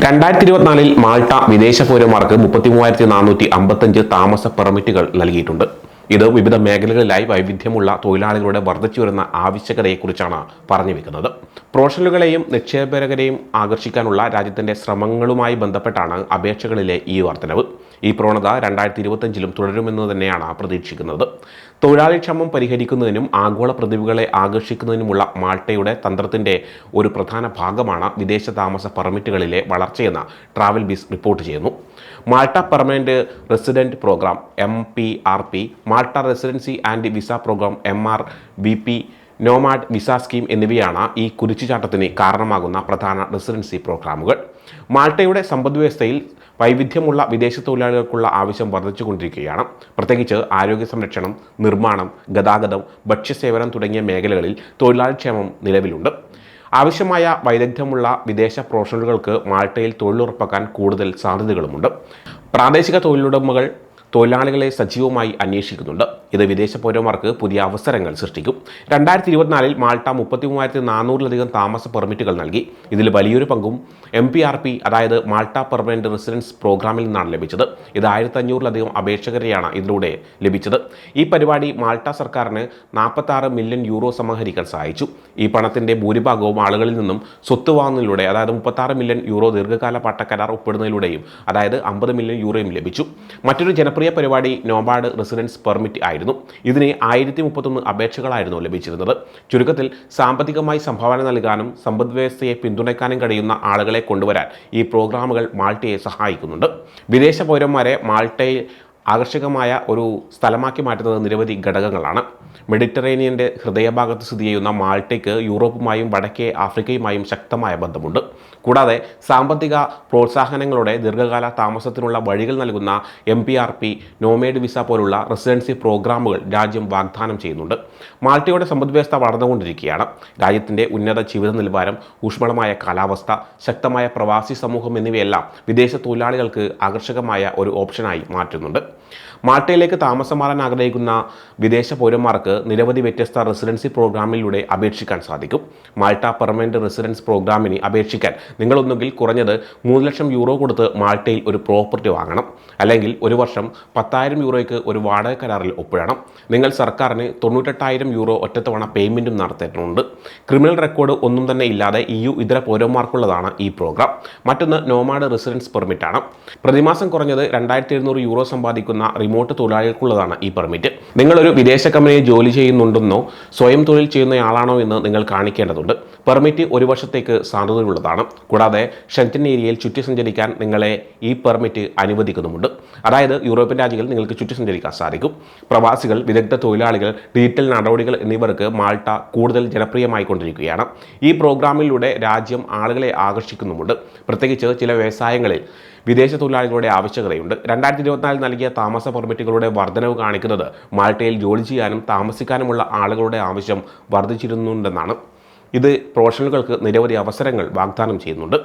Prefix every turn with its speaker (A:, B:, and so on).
A: 2024 Malta വിദേശ പൗരന്മാർക്ക് 33,455 താമസ പെർമിറ്റുകൾ നൽകിയിട്ടുണ്ട്. ഇത് വിവിധ മേഖലകളിലായി വൈവിധ്യമുള്ള തൊഴിലാളികളുടെ വർദ്ധിച്ചുവരുന്ന ആവശ്യകതയെക്കുറിച്ചാണ് പറഞ്ഞു വെക്കുന്നത്. പ്രൊഫഷണലുകളെയും നിക്ഷേപകരെയും ആകർഷിക്കാനുള്ള രാജ്യത്തിന്റെ ശ്രമങ്ങളുമായി ബന്ധപ്പെട്ടാണ് അപേക്ഷകളിലെ ഈ വർധനവ്. ഈ പ്രവണത 2025 തുടരുമെന്ന് തന്നെയാണ് പ്രതീക്ഷിക്കുന്നത്. തൊഴിലാളിക്ഷാമം പരിഹരിക്കുന്നതിനും ആഗോള പ്രതിഭകളെ ആകർഷിക്കുന്നതിനുമുള്ള മാൾട്ടയുടെ തന്ത്രത്തിന്റെ ഒരു പ്രധാന ഭാഗമാണ് വിദേശ താമസ പെർമിറ്റുകളിലെ വളർച്ചയെന്ന് ട്രാവൽ ബീസ് റിപ്പോർട്ട് ചെയ്യുന്നു. Malta permanent resident programme MPRP, Malta residency and visa programme MRVP, nomad visa scheme എന്നിവയാണ് ഈ കുതിച്ചുചാട്ടത്തിന് കാരണമാകുന്ന പ്രധാന റെസിഡൻസി പ്രോഗ്രാമുകൾ. മാൾട്ടയുടെ സമ്പദ്വ്യവസ്ഥയിൽ വൈവിധ്യമുള്ള വിദേശ തൊഴിലാളികൾക്കുള്ള ആവശ്യം വർദ്ധിച്ചുകൊണ്ടിരിക്കുകയാണ്. പ്രത്യേകിച്ച് ആരോഗ്യ സംരക്ഷണം, നിർമ്മാണം, ഗതാഗതം, ഭക്ഷ്യസേവനം തുടങ്ങിയ മേഖലകളിൽ തൊഴിലാളിക്ഷേമം നിലവിലുണ്ട്. ആവശ്യമായ വൈദഗ്ധ്യമുള്ള വിദേശ പ്രൊഫഷണലുകൾക്ക് മാൾട്ടയിൽ തൊഴിലുറപ്പാക്കാൻ കൂടുതൽ സാധ്യതകളുമുണ്ട്. പ്രാദേശിക തൊഴിലുടമകൾ തൊഴിലാളികളെ സജീവമായി അന്വേഷിക്കുന്നുണ്ട്. ഇത് വിദേശ പൗരന്മാർക്ക് പുതിയ അവസരങ്ങൾ സൃഷ്ടിക്കും. 2024 മാൾട്ട 33,400 താമസ പെർമിറ്റുകൾ നൽകി. ഇതിൽ വലിയൊരു പങ്കും MPRP, അതായത് മാൾട്ട പെർമനന്റ് റെസിഡൻസ് പ്രോഗ്രാമിൽ നിന്നാണ് ലഭിച്ചത്. ഇത് 1,500 അപേക്ഷകരെയാണ് ഇതിലൂടെ ലഭിച്ചത്. ഈ പരിപാടി മാൾട്ട സർക്കാരിന് 46 മില്യൺ യൂറോ സമാഹരിക്കാൻ സഹായിച്ചു. ഈ പണത്തിന്റെ ഭൂരിഭാഗവും ആളുകളിൽ നിന്നും സ്വത്ത് വാങ്ങുന്നതിലൂടെ, അതായത് 36 മില്യൺ യൂറോ ദീർഘകാല പട്ടക്കരാർ ഒപ്പിടുന്നതിലൂടെയും, അതായത് 50 മില്യൺ യൂറോയും ലഭിച്ചു. മറ്റൊരു ജനപ്രിയ പരിപാടി നോമാഡ് റെസിഡൻസ് പെർമിറ്റ് ആയിരുന്നു. ഇതിന് 1031 അപേക്ഷകളായിരുന്നു ലഭിച്ചിരുന്നത്. ചുരുക്കത്തിൽ സാമ്പത്തികമായി സംഭാവന നൽകാനും സമ്പദ്വ്യവസ്ഥയെ പിന്തുണയ്ക്കാനും കഴിയുന്ന ആളുകളെ കൊണ്ടുവരാൻ ഈ പ്രോഗ്രാമുകൾ മാൾട്ടയെ സഹായിക്കുന്നുണ്ട്. വിദേശ പൗരന്മാരെ മാൾട്ടയിൽ ആകർഷകമായ ഒരു സ്ഥലമാക്കി മാറ്റുന്നത് നിരവധി ഘടകങ്ങളാണ്. മെഡിറ്ററേനിയൻ്റെ ഹൃദയഭാഗത്ത് സ്ഥിതി ചെയ്യുന്ന മാൾട്ടയ്ക്ക് യൂറോപ്പുമായും വടക്കേ ആഫ്രിക്കയുമായും ശക്തമായ ബന്ധമുണ്ട്. കൂടാതെ സാമ്പത്തിക പ്രോത്സാഹനങ്ങളുടെ ദീർഘകാല താമസത്തിനുള്ള വഴികൾ നൽകുന്ന MPRP, നോമേഡ് വിസ പോലുള്ള റെസിഡൻസി പ്രോഗ്രാമുകൾ രാജ്യം വാഗ്ദാനം ചെയ്യുന്നുണ്ട്. മാൾട്ടയുടെ സമ്പദ്വ്യവസ്ഥ വളർന്നുകൊണ്ടിരിക്കുകയാണ്. രാജ്യത്തിൻ്റെ ഉന്നത ജീവിത നിലവാരം, ഊഷ്മളമായ കാലാവസ്ഥ, ശക്തമായ പ്രവാസി സമൂഹം എന്നിവയെല്ലാം വിദേശ തൊഴിലാളികൾക്ക് ആകർഷകമായ ഒരു ഓപ്ഷനായി മാറ്റുന്നുണ്ട്. മാൾട്ടയിലേക്ക് താമസം മാറാൻ ആഗ്രഹിക്കുന്ന വിദേശ പൗരന്മാർക്ക് നിരവധി വ്യത്യസ്ത റെസിഡൻസി പ്രോഗ്രാമിലൂടെ അപേക്ഷിക്കാൻ സാധിക്കും. മാൾട്ട പെർമനന്റ് റെസിഡൻസ് പ്രോഗ്രാമിന് അപേക്ഷിക്കാൻ നിങ്ങളൊന്നുകിൽ കുറഞ്ഞത് 3 ലക്ഷം യൂറോ കൊടുത്ത് മാൾട്ടയിൽ ഒരു പ്രോപ്പർട്ടി വാങ്ങണം, അല്ലെങ്കിൽ ഒരു വർഷം 10,000 യൂറോയ്ക്ക് ഒരു വാടക കരാറിൽ ഒപ്പിടണം. നിങ്ങൾ സർക്കാരിന് 98,000 യൂറോ ഒറ്റത്തവണ പേയ്മെൻറ്റും നടത്തേണ്ടതുണ്ട്. ക്രിമിനൽ റെക്കോർഡ് ഒന്നും തന്നെ ഇല്ലാതെ EU ഇതര പൗരന്മാർക്കുള്ളതാണ് ഈ പ്രോഗ്രാം. മറ്റൊന്ന് നോമാഡ് റെസിഡൻസ് പെർമിറ്റാണ്. പ്രതിമാസം കുറഞ്ഞത് 2,700 യൂറോ സമ്പാദിക്കുന്ന റിമോട്ട് തൊഴിലാളികൾക്കുള്ളതാണ് ഈ പെർമിറ്റ്. നിങ്ങളൊരു വിദേശ കമ്പനിയിൽ ജോലി ചെയ്യുന്നുണ്ടെന്നോ സ്വയം തൊഴിൽ ചെയ്യുന്നയാളാണോ എന്ന് നിങ്ങൾ കാണിക്കേണ്ടതുണ്ട്. പെർമിറ്റ് 1 വർഷത്തേക്ക് സാധുതയുള്ളതാണ്. കൂടാതെ ഷെൻജൻ ഏരിയയിൽ ചുറ്റി സഞ്ചരിക്കാൻ നിങ്ങളെ ഈ പെർമിറ്റ് അനുവദിക്കുന്നുമുണ്ട്. അതായത് യൂറോപ്യൻ രാജ്യങ്ങളിൽ നിങ്ങൾക്ക് ചുറ്റി സഞ്ചരിക്കാൻ സാധിക്കും. പ്രവാസികൾ, വിദഗ്ധ തൊഴിലാളികൾ, ഡിജിറ്റൽ നടപടികൾ എന്നിവർക്ക് മാൾട്ട കൂടുതൽ ജനപ്രിയമായിക്കൊണ്ടിരിക്കുകയാണ്. ഈ പ്രോഗ്രാമിലൂടെ രാജ്യം ആളുകളെ ആകർഷിക്കുന്നുമുണ്ട്. പ്രത്യേകിച്ച് ചില വ്യവസായങ്ങളിൽ വിദേശ തൊഴിലാളികളുടെ ആവശ്യകതയുണ്ട്. 2024 നൽകിയ താമസ പെർമിറ്റുകളുടെ വർധനവ് കാണിക്കുന്നത് മാൾട്ടയിൽ ജോലി ചെയ്യാനും താമസിക്കാനുമുള്ള ആളുകളുടെ ആവശ്യം വർദ്ധിച്ചിരുന്നുണ്ടെന്നാണ്. ഇത് പ്രൊഫഷണലുകൾക്ക് നിരവധി അവസരങ്ങൾ വാഗ്ദാനം ചെയ്യുന്നുണ്ട്.